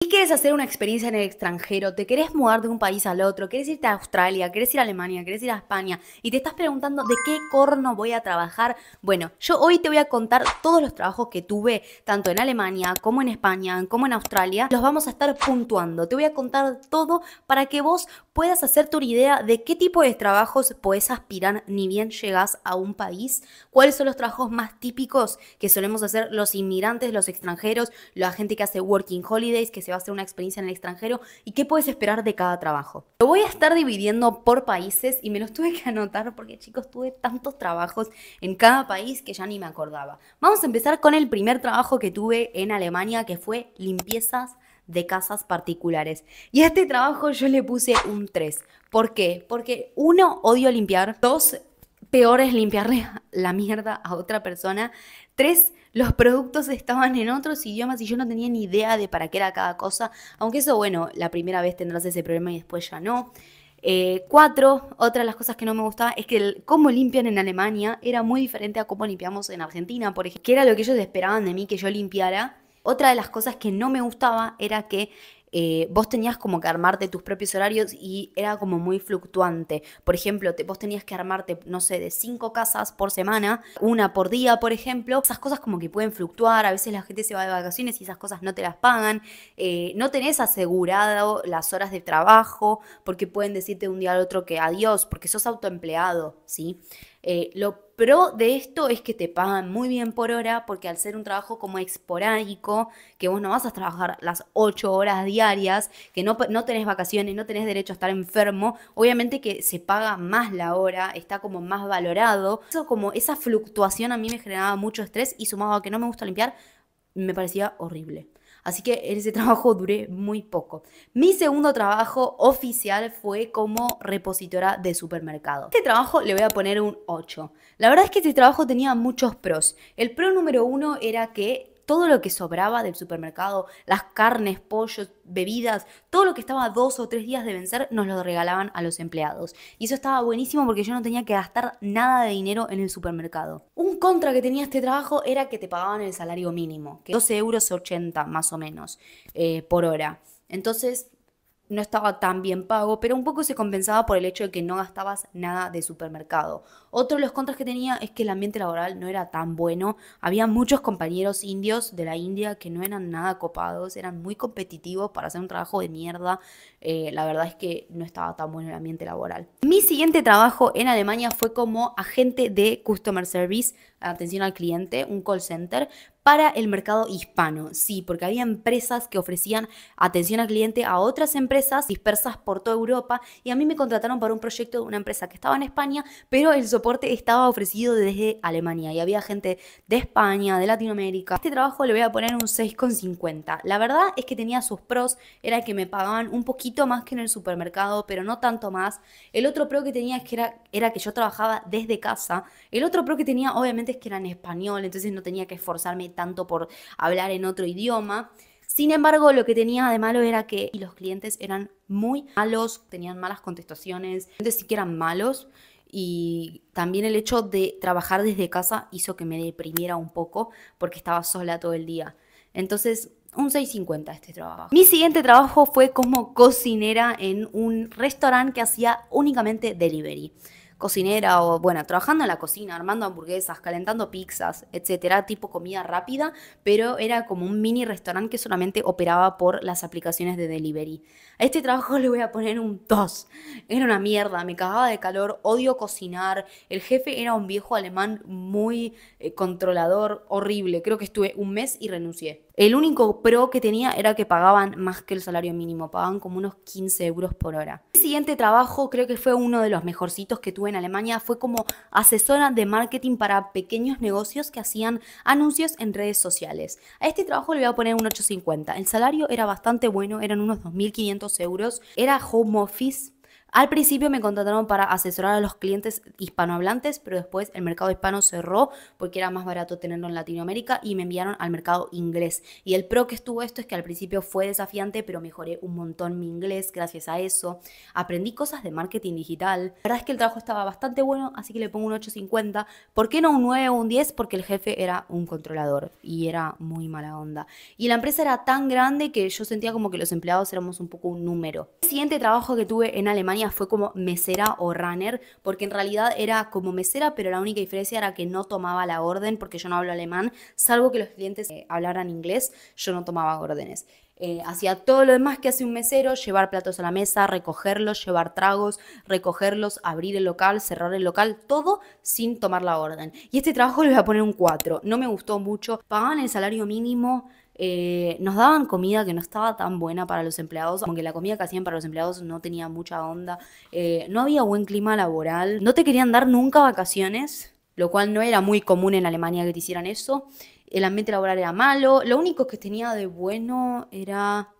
Si quieres hacer una experiencia en el extranjero, te querés mudar de un país al otro, querés irte a Australia, querés ir a Alemania, querés ir a España y te estás preguntando de qué corno voy a trabajar, bueno, yo hoy te voy a contar todos los trabajos que tuve, tanto en Alemania como en España, como en Australia. Los vamos a estar puntuando. Te voy a contar todo para que vos puedas hacerte una idea de qué tipo de trabajos podés aspirar ni bien llegás a un país, cuáles son los trabajos más típicos que solemos hacer los inmigrantes, los extranjeros, la gente que hace working holidays, que se va a hacer una experiencia en el extranjero y qué puedes esperar de cada trabajo. Lo voy a estar dividiendo por países y me los tuve que anotar porque, chicos, tuve tantos trabajos en cada país que ya ni me acordaba. Vamos a empezar con el primer trabajo que tuve en Alemania, que fue limpiezas de casas particulares. Y a este trabajo yo le puse un 3. ¿Por qué? Porque uno, odio limpiar. Dos, peor es limpiarle la mierda a otra persona. Tres, los productos estaban en otros idiomas y yo no tenía ni idea de para qué era cada cosa. Aunque eso, bueno, la primera vez tendrás ese problema y después ya no. Cuatro, otra de las cosas que no me gustaba es que cómo limpian en Alemania era muy diferente a cómo limpiamos en Argentina, por ejemplo, que era lo que ellos esperaban de mí que yo limpiara. Otra de las cosas que no me gustaba era que vos tenías como que armarte tus propios horarios y era como muy fluctuante. Por ejemplo, vos tenías que armarte, no sé, de 5 casas por semana, una por día, por ejemplo. Esas cosas como que pueden fluctuar, a veces la gente se va de vacaciones y esas cosas no te las pagan. No tenés asegurado las horas de trabajo porque pueden decirte de un día al otro que adiós, porque sos autoempleado, ¿sí? Lo pro de esto es que te pagan muy bien por hora porque al ser un trabajo como esporádico, que vos no vas a trabajar las 8 horas diarias, que no tenés vacaciones, no tenés derecho a estar enfermo, obviamente que se paga más la hora, está como más valorado. Eso como esa fluctuación a mí me generaba mucho estrés y sumado a que no me gusta limpiar, me parecía horrible. Así que en ese trabajo duré muy poco. Mi segundo trabajo oficial fue como repositora de supermercado. Este trabajo le voy a poner un 8. La verdad es que este trabajo tenía muchos pros. El pro número uno era que todo lo que sobraba del supermercado, las carnes, pollos, bebidas, todo lo que estaba 2 o 3 días de vencer, nos lo regalaban a los empleados. Y eso estaba buenísimo porque yo no tenía que gastar nada de dinero en el supermercado. Un contra que tenía este trabajo era que te pagaban el salario mínimo, que 12,80 € más o menos por hora. Entonces no estaba tan bien pago, pero un poco se compensaba por el hecho de que no gastabas nada de supermercado. Otro de los contras que tenía es que el ambiente laboral no era tan bueno. Había muchos compañeros indios de la India que no eran nada copados, eran muy competitivos para hacer un trabajo de mierda. La verdad es que no estaba tan bueno el ambiente laboral. Mi siguiente trabajo en Alemania fue como agente de Customer Service, atención al cliente, un call center, para el mercado hispano. Sí, porque había empresas que ofrecían atención al cliente a otras empresas dispersas por toda Europa y a mí me contrataron para un proyecto de una empresa que estaba en España, pero el soporte estaba ofrecido desde Alemania y había gente de España, de Latinoamérica. Este trabajo le voy a poner un 6,50. La verdad es que tenía sus pros, era que me pagaban un poquito más que en el supermercado, pero no tanto más. El otro pro que tenía es que era que yo trabajaba desde casa. El otro pro que tenía obviamente es que era en español, entonces no tenía que esforzarme tanto por hablar en otro idioma. Sin embargo, lo que tenía de malo era que los clientes eran muy malos, tenían malas contestaciones, entonces sí que eran malos. Y también el hecho de trabajar desde casa hizo que me deprimiera un poco porque estaba sola todo el día. Entonces, un 6,50 este trabajo. Mi siguiente trabajo fue como cocinera en un restaurante que hacía únicamente delivery. Cocinera o, bueno, trabajando en la cocina, armando hamburguesas, calentando pizzas, etcétera, tipo comida rápida, pero era como un mini restaurante que solamente operaba por las aplicaciones de delivery. A este trabajo le voy a poner un 2. Era una mierda, me cagaba de calor, odio cocinar. El jefe era un viejo alemán muy controlador, horrible. Creo que estuve un mes y renuncié. El único pro que tenía era que pagaban más que el salario mínimo, pagaban como unos 15 € por hora. El siguiente trabajo creo que fue uno de los mejorcitos que tuve en Alemania, fue como asesora de marketing para pequeños negocios que hacían anuncios en redes sociales. A este trabajo le voy a poner un 8,50. El salario era bastante bueno, eran unos 2.500 €, era home office. Al principio me contrataron para asesorar a los clientes hispanohablantes, pero después el mercado hispano cerró porque era más barato tenerlo en Latinoamérica y me enviaron al mercado inglés. Y el pro que estuvo esto es que al principio fue desafiante, pero mejoré un montón mi inglés gracias a eso. Aprendí cosas de marketing digital. La verdad es que el trabajo estaba bastante bueno, así que le pongo un 8.50. ¿Por qué no un 9 o un 10? Porque el jefe era un controlador y era muy mala onda. Y la empresa era tan grande que yo sentía como que los empleados éramos un poco un número. El siguiente trabajo que tuve en Alemania fue como mesera o runner, porque en realidad era como mesera, pero la única diferencia era que no tomaba la orden, porque yo no hablo alemán, salvo que los clientes hablaran inglés, yo no tomaba órdenes. Hacía todo lo demás que hace un mesero: llevar platos a la mesa, recogerlos, llevar tragos, recogerlos, abrir el local, cerrar el local, todo sin tomar la orden. Y este trabajo le voy a poner un 4. No me gustó mucho. Pagaban el salario mínimo. Nos daban comida que no estaba tan buena para los empleados, aunque la comida que hacían para los empleados no tenía mucha onda. No había buen clima laboral. No te querían dar nunca vacaciones, lo cual no era muy común en Alemania que te hicieran eso. El ambiente laboral era malo. Lo único que tenía de bueno era...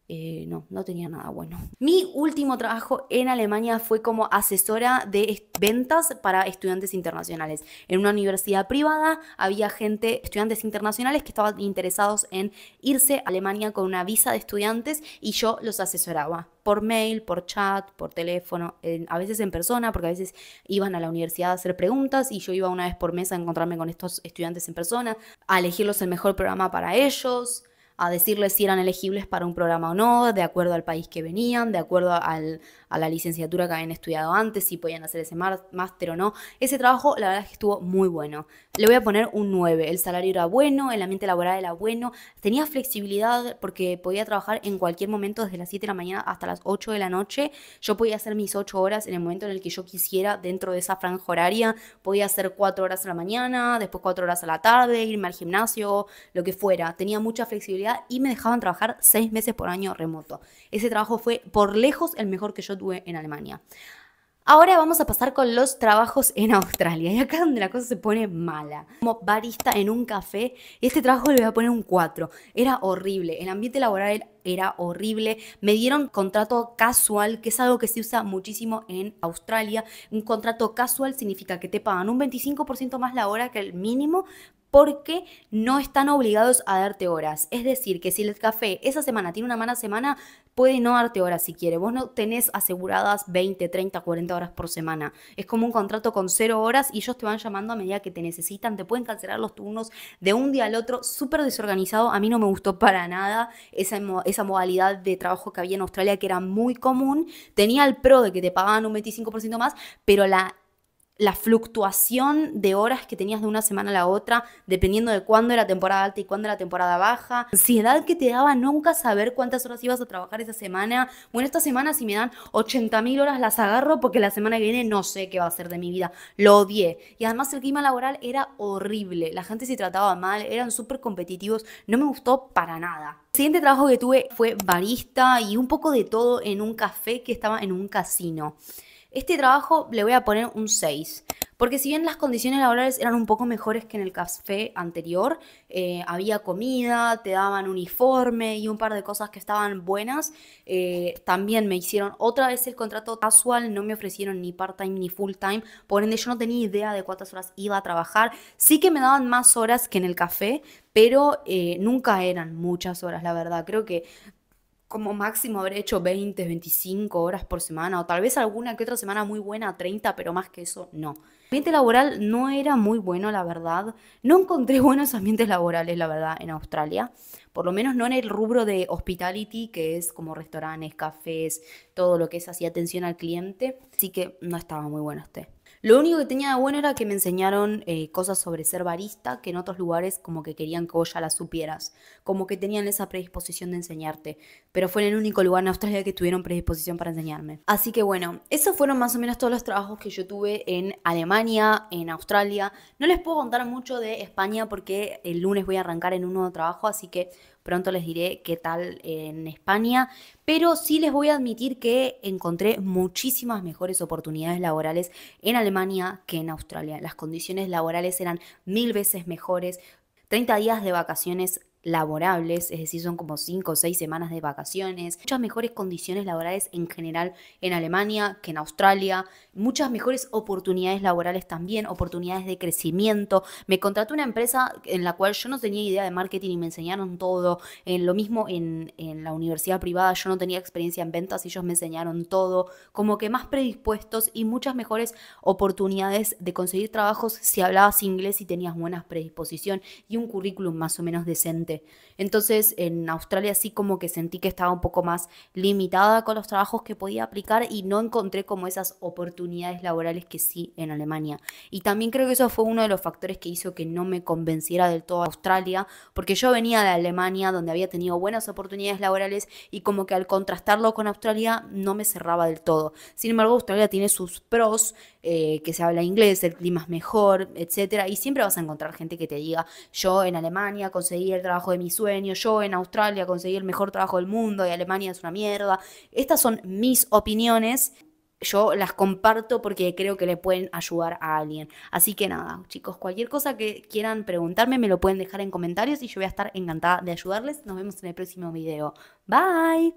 no tenía nada bueno. Mi último trabajo en Alemania fue como asesora de ventas para estudiantes internacionales. En una universidad privada había estudiantes internacionales que estaban interesados en irse a Alemania con una visa de estudiantes y yo los asesoraba por mail, por chat, por teléfono, a veces en persona, porque a veces iban a la universidad a hacer preguntas y yo iba una vez por mes a encontrarme con estos estudiantes en persona, a elegirlos el mejor programa para ellos, a decirles si eran elegibles para un programa o no, de acuerdo al país que venían, de acuerdo a la licenciatura que habían estudiado antes, si podían hacer ese máster o no. Ese trabajo, la verdad es que estuvo muy bueno. Le voy a poner un 9. El salario era bueno, el ambiente laboral era bueno, tenía flexibilidad porque podía trabajar en cualquier momento desde las 7 de la mañana hasta las 8 de la noche. Yo podía hacer mis 8 horas en el momento en el que yo quisiera dentro de esa franja horaria. Podía hacer 4 horas a la mañana, después 4 horas a la tarde, irme al gimnasio, lo que fuera. Tenía mucha flexibilidad y me dejaban trabajar 6 meses por año remoto. Ese trabajo fue por lejos el mejor que yo tuve en Alemania. Ahora vamos a pasar con los trabajos en Australia. Y acá es donde la cosa se pone mala. Como barista en un café, este trabajo le voy a poner un 4. Era horrible. El ambiente laboral era horrible. Me dieron contrato casual, que es algo que se usa muchísimo en Australia. Un contrato casual significa que te pagan un 25% más la hora que el mínimo, porque no están obligados a darte horas. Es decir, que si el café esa semana tiene una mala semana, puede no darte horas si quiere. Vos no tenés aseguradas 20, 30, 40 horas por semana. Es como un contrato con 0 horas y ellos te van llamando a medida que te necesitan. Te pueden cancelar los turnos de un día al otro. Súper desorganizado. A mí no me gustó para nada esa modalidad de trabajo que había en Australia, que era muy común. Tenía el pro de que te pagaban un 25% más, pero la fluctuación de horas que tenías de una semana a la otra, dependiendo de cuándo era temporada alta y cuándo era temporada baja. Ansiedad que te daba nunca saber cuántas horas ibas a trabajar esa semana. Bueno, esta semana si me dan 80.000 horas las agarro, porque la semana que viene no sé qué va a ser de mi vida. Lo odié. Y además el clima laboral era horrible. La gente se trataba mal, eran súper competitivos. No me gustó para nada. El siguiente trabajo que tuve fue barista y un poco de todo en un café que estaba en un casino. Este trabajo le voy a poner un 6, porque si bien las condiciones laborales eran un poco mejores que en el café anterior, había comida, te daban uniforme y un par de cosas que estaban buenas, también me hicieron otra vez el contrato casual, no me ofrecieron ni part-time ni full-time, por ende yo no tenía idea de cuántas horas iba a trabajar. Sí que me daban más horas que en el café, pero nunca eran muchas horas, la verdad. Creo que como máximo habré hecho 20, 25 horas por semana, o tal vez alguna que otra semana muy buena, 30, pero más que eso, no. El ambiente laboral no era muy bueno, la verdad. No encontré buenos ambientes laborales, la verdad, en Australia. Por lo menos no en el rubro de hospitality, que es como restaurantes, cafés, todo lo que es así atención al cliente. Así que no estaba muy bueno este. Lo único que tenía de bueno era que me enseñaron cosas sobre ser barista, que en otros lugares como que querían que vos ya las supieras, como que tenían esa predisposición de enseñarte, pero fue en el único lugar en Australia que tuvieron predisposición para enseñarme. Así que bueno, esos fueron más o menos todos los trabajos que yo tuve en Alemania, en Australia. No les puedo contar mucho de España porque el lunes voy a arrancar en un nuevo trabajo, así que pronto les diré qué tal en España, pero sí les voy a admitir que encontré muchísimas mejores oportunidades laborales en Alemania que en Australia. Las condiciones laborales eran 1000 veces mejores. 30 días de vacaciones laborables, es decir, son como 5 o 6 semanas de vacaciones, muchas mejores condiciones laborales en general en Alemania que en Australia, muchas mejores oportunidades laborales también, oportunidades de crecimiento. Me contrató una empresa en la cual yo no tenía idea de marketing y me enseñaron todo. En lo mismo en la universidad privada, yo no tenía experiencia en ventas y ellos me enseñaron todo, como que más predispuestos y muchas mejores oportunidades de conseguir trabajos si hablabas inglés y tenías buena predisposición y un currículum más o menos decente. Entonces en Australia sí como que sentí que estaba un poco más limitada con los trabajos que podía aplicar y no encontré como esas oportunidades laborales que sí en Alemania. Y también creo que eso fue uno de los factores que hizo que no me convenciera del todo a Australia, porque yo venía de Alemania donde había tenido buenas oportunidades laborales y como que al contrastarlo con Australia no me cerraba del todo. Sin embargo, Australia tiene sus pros, que se habla inglés, el clima es mejor, etcétera, y siempre vas a encontrar gente que te diga, yo en Alemania conseguí el trabajo de mis sueños, yo en Australia conseguí el mejor trabajo del mundo y Alemania es una mierda. Estas son mis opiniones. Yo las comparto porque creo que le pueden ayudar a alguien. Así que nada, chicos, cualquier cosa que quieran preguntarme me lo pueden dejar en comentarios y yo voy a estar encantada de ayudarles. Nos vemos en el próximo video. Bye.